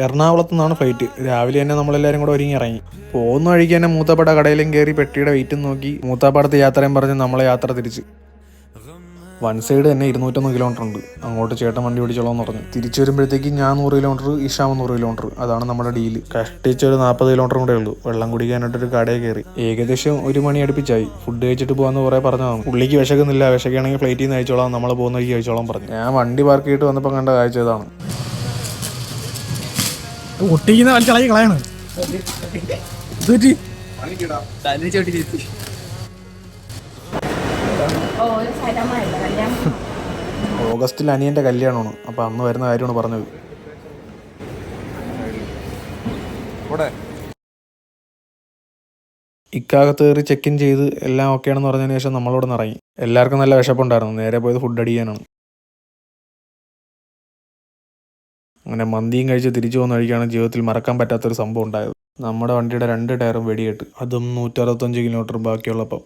എറണാകുളത്തു നിന്നാണ് ഫ്ലൈറ്റ്. രാവിലെ തന്നെ നമ്മളെല്ലാവരും കൂടെ ഒരുങ്ങി ഇറങ്ങി. പോകുന്ന വഴിക്ക് തന്നെ മൂത്താപ്പാട കടയിലും കയറി പെട്ടിയുടെ വെയിറ്റും നോക്കി മൂത്താപ്പാടത്ത് യാത്രയും പറഞ്ഞ് നമ്മളെ യാത്ര തിരിച്ച്. വൺ സൈഡ് തന്നെ 201 കിലോമീറ്റർ ഉണ്ട്. അങ്ങോട്ട് ചേട്ടൻ വണ്ടി ഓടിച്ചോളാം എന്ന് പറഞ്ഞു. തിരിച്ചു വരുമ്പോഴത്തേക്ക് ഞാൻ 100 കിലോമീറ്റർ, ഇഷാമ 100 കിലോമീറ്റർ. അതാണ് നമ്മുടെ ഡീല്. കഷ്ടിച്ചൊരു 40 കിലോമീറ്റർ കൂടെ ഉള്ളൂ. വെള്ളം കുടിക്കാനായിട്ടൊരു കടയിൽ കയറി. ഏകദേശം 1 മണി അടുപ്പിച്ചായി. ഫുഡ് കഴിച്ചിട്ട് പോകാമെന്ന് കുറേ പറഞ്ഞതാണ്. പുള്ളിക്ക് വിശക്കുന്നില്ല, വിശക്കുകയാണെങ്കിൽ ഫ്ലൈറ്റിൽ നിന്ന് കഴിച്ചോളാം, നമ്മൾ പോകുന്ന വഴിക്ക് കഴിച്ചോളാം പറഞ്ഞു. ഞാൻ വണ്ടി പാർക്ക് ചെയ്തിട്ട് വന്നപ്പോൾ കണ്ട കാഴ്ച ഇതാണ്. ഒട്ടിക്കുന്ന വലിച്ചളകി കളയാണ്. ഓഗസ്റ്റിൽ അനിയൻ്റെ കല്യാണമാണ്. അപ്പോൾ അന്ന് വരുന്ന കാര്യമാണ് പറഞ്ഞത്. ഇക്കാകത്ത് കയറി ചെക്ക് ഇൻ ചെയ്ത് എല്ലാം ഓക്കെ ആണെന്ന് പറഞ്ഞതിന് ശേഷം നമ്മളോട് ഇറങ്ങി. എല്ലാവർക്കും നല്ല വിശപ്പുണ്ടായിരുന്നു. നേരെ പോയത് ഫുഡ് അടിക്കാനാണ്. അങ്ങനെ മന്തിയും കഴിച്ച് തിരിച്ചു പോകുന്ന വഴിക്കാണ് ജീവിതത്തിൽ മറക്കാൻ പറ്റാത്തൊരു സംഭവം ഉണ്ടായത്. നമ്മുടെ വണ്ടിയുടെ 2 ടയറും വെടിയേറ്റ്. അതും 165 കിലോമീറ്റർ ബാക്കിയുള്ളപ്പം.